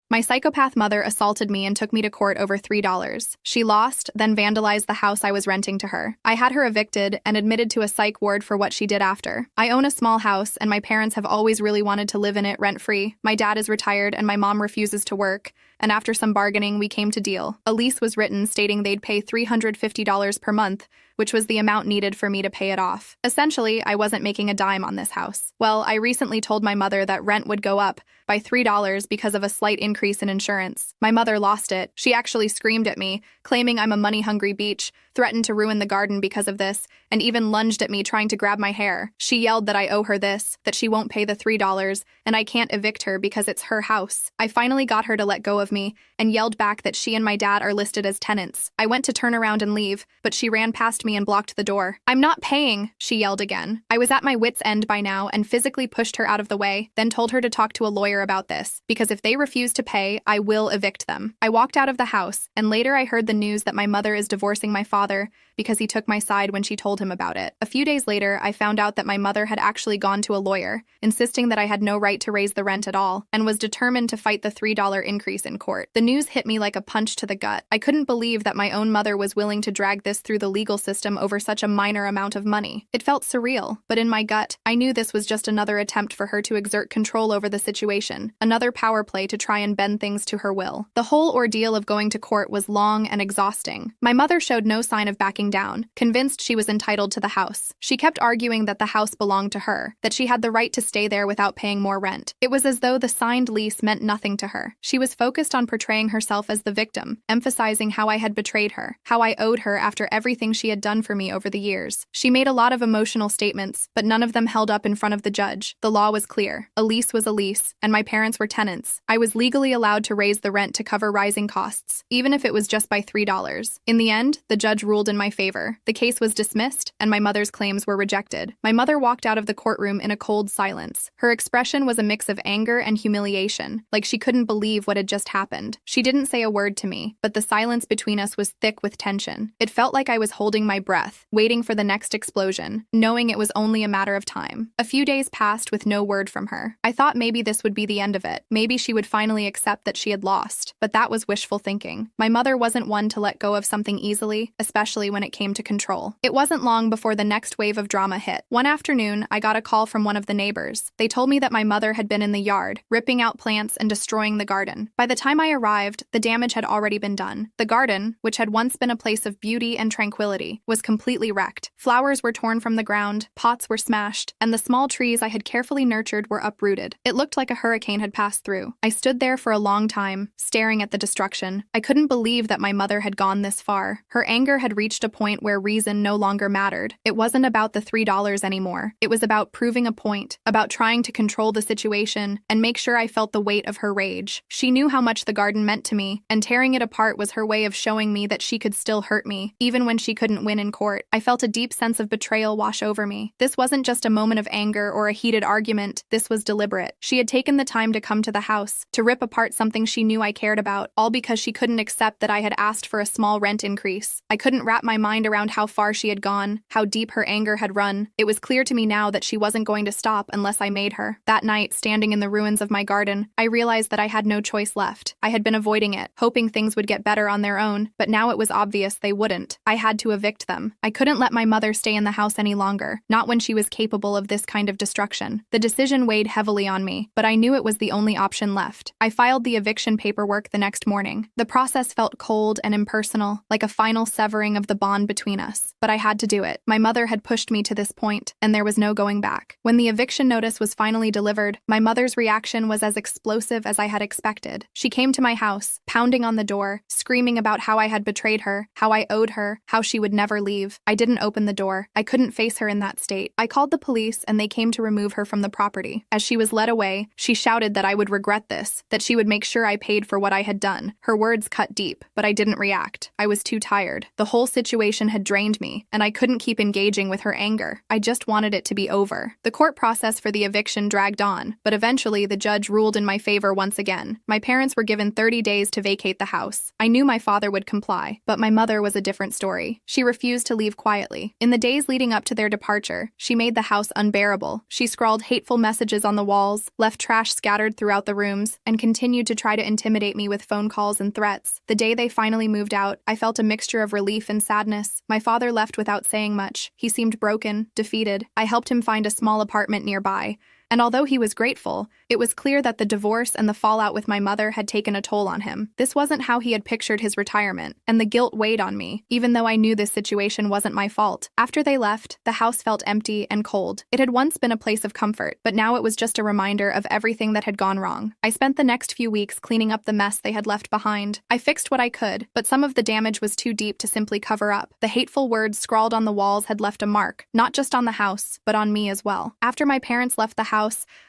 My psychopath mother assaulted me and took me to court over $3. She lost, then vandalized the house I was renting to her. I had her evicted and admitted to a psych ward for what she did after. I own a small house, and my parents have always really wanted to live in it rent-free. My dad is retired, and my mom refuses to work, and after some bargaining, we came to deal. A lease was written stating they'd pay $350 per month, which was the amount needed for me to pay it off. Essentially, I wasn't making a dime on this house. Well, I recently told my mother that rent would go up by $3 because of a slight increase in insurance. My mother lost it. She actually screamed at me, claiming I'm a money-hungry beach, threatened to ruin the garden because of this, and even lunged at me trying to grab my hair. She yelled that I owe her this, that she won't pay the $3, and I can't evict her because it's her house. I finally got her to let go of me and yelled back that she and my dad are listed as tenants. I went to turn around and leave, but she ran past me and blocked the door. "I'm not paying," she yelled again. I was at my wit's end by now and physically pushed her out of the way, then told her to talk to a lawyer about this, because if they refuse to pay, I will evict them. I walked out of the house, and later I heard the news that my mother is divorcing my father because he took my side when she told him about it. A few days later, I found out that my mother had actually gone to a lawyer, insisting that I had no right to raise the rent at all, and was determined to fight the $3 increase in court. The news hit me like a punch to the gut. I couldn't believe that my own mother was willing to drag this through the legal system over such a minor amount of money. It felt surreal, but in my gut, I knew this was just another attempt for her to exert control over the situation, another power play to try and bend things to her will. The whole ordeal of going to court was long and exhausting. My mother showed no sign of backing down, convinced she was entitled to the house. She kept arguing that the house belonged to her, that she had the right to stay there without paying more rent. It was as though the signed lease meant nothing to her. She was focused on portraying herself as the victim, emphasizing how I had betrayed her, how I owed her after everything she had done for me over the years. She made a lot of emotional statements, but none of them held up in front of the judge. The law was clear. A lease was a lease, and my parents were tenants. I was legally allowed to raise the rent to cover rising costs, even if it was just by $3. In the end, the judge ruled in my favor. The case was dismissed, and my mother's claims were rejected. My mother walked out of the courtroom in a cold silence. Her expression was a mix of anger and humiliation, like she couldn't believe what had just happened. She didn't say a word to me, but the silence between us was thick with tension. It felt like I was holding my breath, waiting for the next explosion, knowing it was only a matter of time. A few days passed with no word from her. I thought maybe this would be the end of it. Maybe she would finally accept that she had lost, but that was wishful thinking. My mother wasn't one to let go of something easily, especially when it came to control. It wasn't long before the next wave of drama hit. One afternoon, I got a call from one of the neighbors. They told me that my mother had been in the yard, ripping out plants and destroying the garden. By the time I arrived, the damage had already been done. The garden, which had once been a place of beauty and tranquility, was completely wrecked. Flowers were torn from the ground, pots were smashed, and the small trees I had carefully nurtured were uprooted. It looked like a hurricane had passed through. I stood there for a long time, staring at the destruction. I couldn't believe that my mother had gone this far. Her anger had reached a point where reason no longer mattered. It wasn't about the $3 anymore. It was about proving a point, about trying to control the situation and make sure I felt the weight of her rage. She knew how much the garden meant to me, and tearing it apart was her way of showing me that she could still hurt me, even when she couldn't win in court. I felt a deep sense of betrayal wash over me. This wasn't just a moment of anger or a heated argument. This was deliberate. She had taken the time to come to the house, to rip apart something she knew I cared about, all because she couldn't accept that I had asked for a small rent increase. I couldn't wrap my mind around how far she had gone, how deep her anger had run. It was clear to me now that she wasn't going to stop unless I made her. That night, standing in the ruins of my garden, I realized that I had no choice left. I had been avoiding it, hoping things would get better on their own, but now it was obvious they wouldn't. I had to evict them. I couldn't let my mother stay in the house any longer, not when she was capable of this kind of destruction. The decision weighed heavily on me, but I knew it was the only option left. I filed the eviction paperwork the next morning. The process felt cold and impersonal, like a final severing of the bond between us. But I had to do it. My mother had pushed me to this point, and there was no going back. When the eviction notice was finally delivered, my mother's reaction was as explosive as I had expected. She came to my house, pounding on the door, screaming about how I had betrayed her, how I owed her, how she would never leave. I didn't open the door. I couldn't face her in that state. I called the police, and they came to remove her from the property. As she was led away, she shouted that I would regret this, that she would make sure I paid for what I had done. Her words cut deep, but I didn't react. I was too tired. The whole situation situation had drained me, and I couldn't keep engaging with her anger. I just wanted it to be over. The court process for the eviction dragged on, but eventually the judge ruled in my favor once again. My parents were given 30 days to vacate the house. I knew my father would comply, but my mother was a different story. She refused to leave quietly. In the days leading up to their departure, she made the house unbearable. She scrawled hateful messages on the walls, left trash scattered throughout the rooms, and continued to try to intimidate me with phone calls and threats. The day they finally moved out, I felt a mixture of relief and sadness. My father left without saying much. He seemed broken, defeated. I helped him find a small apartment nearby. And although he was grateful, it was clear that the divorce and the fallout with my mother had taken a toll on him. This wasn't how he had pictured his retirement, and the guilt weighed on me, even though I knew this situation wasn't my fault. After they left, the house felt empty and cold. It had once been a place of comfort, but now it was just a reminder of everything that had gone wrong. I spent the next few weeks cleaning up the mess they had left behind. I fixed what I could, but some of the damage was too deep to simply cover up. The hateful words scrawled on the walls had left a mark, not just on the house, but on me as well. After my parents left the house,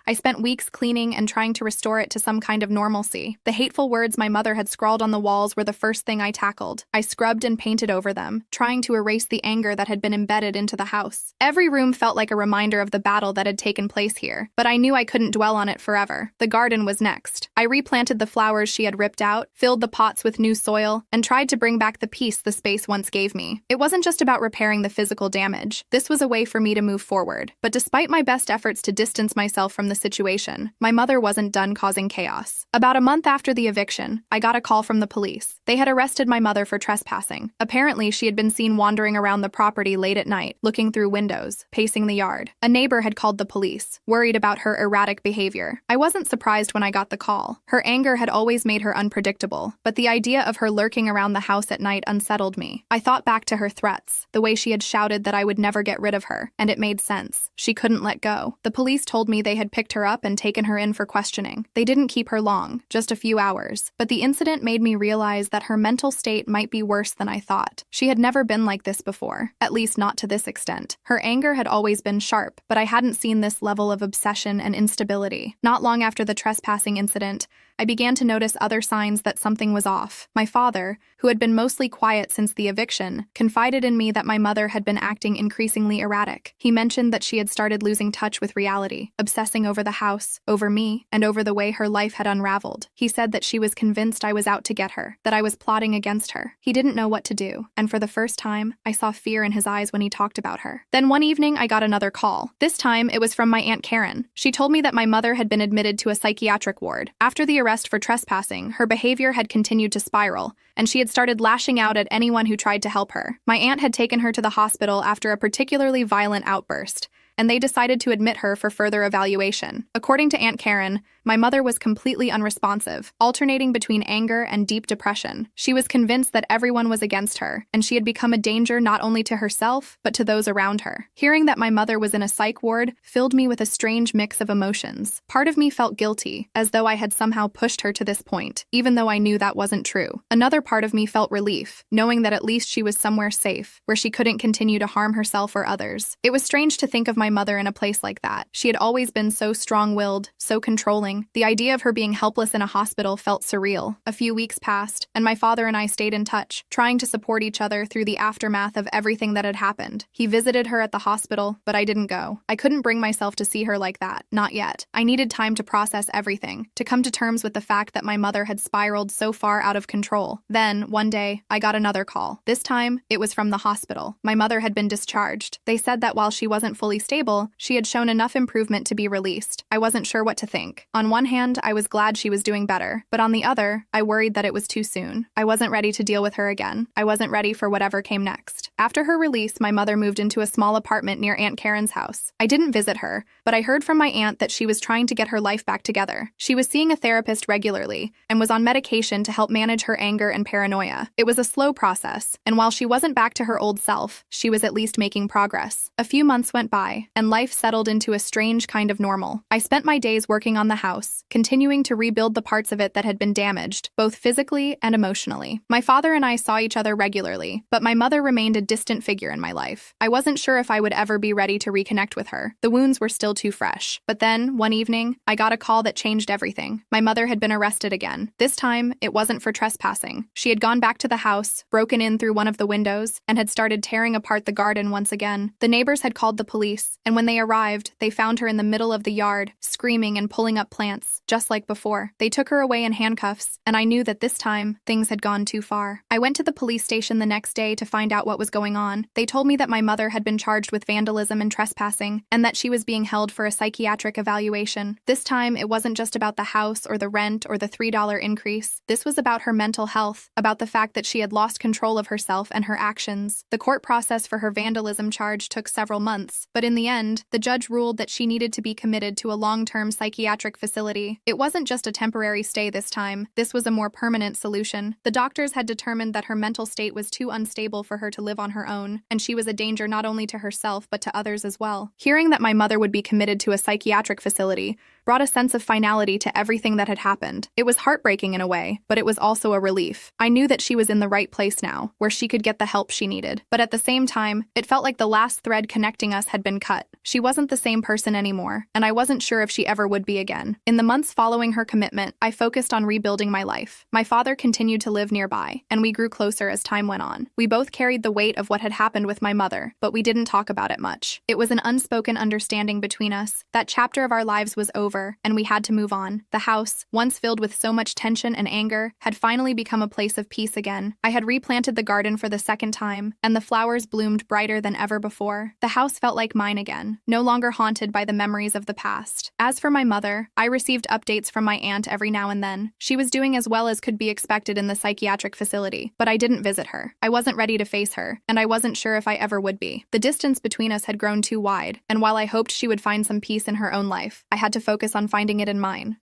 I spent weeks cleaning and trying to restore it to some kind of normalcy. The hateful words my mother had scrawled on the walls were the first thing I tackled. I scrubbed and painted over them, trying to erase the anger that had been embedded into the house. Every room felt like a reminder of the battle that had taken place here, but I knew I couldn't dwell on it forever. The garden was next. I replanted the flowers she had ripped out, filled the pots with new soil, and tried to bring back the peace the space once gave me. It wasn't just about repairing the physical damage. This was a way for me to move forward. But despite my best efforts to distance myself from the situation, my mother wasn't done causing chaos. About a month after the eviction, I got a call from the police. They had arrested my mother for trespassing. Apparently, she had been seen wandering around the property late at night, looking through windows, pacing the yard. A neighbor had called the police, worried about her erratic behavior. I wasn't surprised when I got the call. Her anger had always made her unpredictable, but the idea of her lurking around the house at night unsettled me. I thought back to her threats, the way she had shouted that I would never get rid of her, and it made sense. She couldn't let go. The police told me they had picked her up and taken her in for questioning. They didn't keep her long, just a few hours, but the incident made me realize that her mental state might be worse than I thought. She had never been like this before, at least not to this extent. Her anger had always been sharp, but I hadn't seen this level of obsession and instability. Not long after the trespassing incident, I began to notice other signs that something was off. My father, who had been mostly quiet since the eviction, confided in me that my mother had been acting increasingly erratic. He mentioned that she had started losing touch with reality, obsessing over the house, over me, and over the way her life had unraveled. He said that she was convinced I was out to get her, that I was plotting against her. He didn't know what to do, and for the first time, I saw fear in his eyes when he talked about her. Then one evening, I got another call. This time, it was from my Aunt Karen. She told me that my mother had been admitted to a psychiatric ward. After the arrest for trespassing, her behavior had continued to spiral, and she had started lashing out at anyone who tried to help her. My aunt had taken her to the hospital after a particularly violent outburst, and they decided to admit her for further evaluation. According to Aunt Karen, my mother was completely unresponsive, alternating between anger and deep depression. She was convinced that everyone was against her, and she had become a danger not only to herself, but to those around her. Hearing that my mother was in a psych ward filled me with a strange mix of emotions. Part of me felt guilty, as though I had somehow pushed her to this point, even though I knew that wasn't true. Another part of me felt relief, knowing that at least she was somewhere safe, where she couldn't continue to harm herself or others. It was strange to think of my mother in a place like that. She had always been so strong-willed, so controlling. The idea of her being helpless in a hospital felt surreal. A few weeks passed, and my father and I stayed in touch, trying to support each other through the aftermath of everything that had happened. He visited her at the hospital, but I didn't go. I couldn't bring myself to see her like that. Not yet. I needed time to process everything, to come to terms with the fact that my mother had spiraled so far out of control. Then, one day, I got another call. This time, it was from the hospital. My mother had been discharged. They said that while she wasn't fully stable, she had shown enough improvement to be released. I wasn't sure what to think. On one hand, I was glad she was doing better, but on the other, I worried that it was too soon. I wasn't ready to deal with her again. I wasn't ready for whatever came next. After her release, my mother moved into a small apartment near Aunt Karen's house. I didn't visit her, but I heard from my aunt that she was trying to get her life back together. She was seeing a therapist regularly and was on medication to help manage her anger and paranoia. It was a slow process, and while she wasn't back to her old self, she was at least making progress. A few months went by, and life settled into a strange kind of normal. I spent my days working on the house, house, continuing to rebuild the parts of it that had been damaged, both physically and emotionally. My father and I saw each other regularly, but my mother remained a distant figure in my life. I wasn't sure if I would ever be ready to reconnect with her. The wounds were still too fresh. But then, one evening, I got a call that changed everything. My mother had been arrested again. This time, it wasn't for trespassing. She had gone back to the house, broken in through one of the windows, and had started tearing apart the garden once again. The neighbors had called the police, and when they arrived, they found her in the middle of the yard, screaming and pulling up plants, just like before. They took her away in handcuffs, and I knew that this time, things had gone too far. I went to the police station the next day to find out what was going on. They told me that my mother had been charged with vandalism and trespassing, and that she was being held for a psychiatric evaluation. This time, it wasn't just about the house or the rent or the $3 increase. This was about her mental health, about the fact that she had lost control of herself and her actions. The court process for her vandalism charge took several months, but in the end, the judge ruled that she needed to be committed to a long-term psychiatric facility. It wasn't just a temporary stay this time. This was a more permanent solution. The doctors had determined that her mental state was too unstable for her to live on her own, and she was a danger not only to herself but to others as well. Hearing that my mother would be committed to a psychiatric facility brought a sense of finality to everything that had happened. It was heartbreaking in a way, but it was also a relief. I knew that she was in the right place now, where she could get the help she needed. But at the same time, it felt like the last thread connecting us had been cut. She wasn't the same person anymore, and I wasn't sure if she ever would be again. In the months following her commitment, I focused on rebuilding my life. My father continued to live nearby, and we grew closer as time went on. We both carried the weight of what had happened with my mother, but we didn't talk about it much. It was an unspoken understanding between us. That chapter of our lives was over, and we had to move on. The house, once filled with so much tension and anger, had finally become a place of peace again. I had replanted the garden for the second time, and the flowers bloomed brighter than ever before. The house felt like mine again, no longer haunted by the memories of the past. As for my mother, I received updates from my aunt every now and then. She was doing as well as could be expected in the psychiatric facility, but I didn't visit her. I wasn't ready to face her, and I wasn't sure if I ever would be. The distance between us had grown too wide, and while I hoped she would find some peace in her own life, I had to focus on finding it in mine.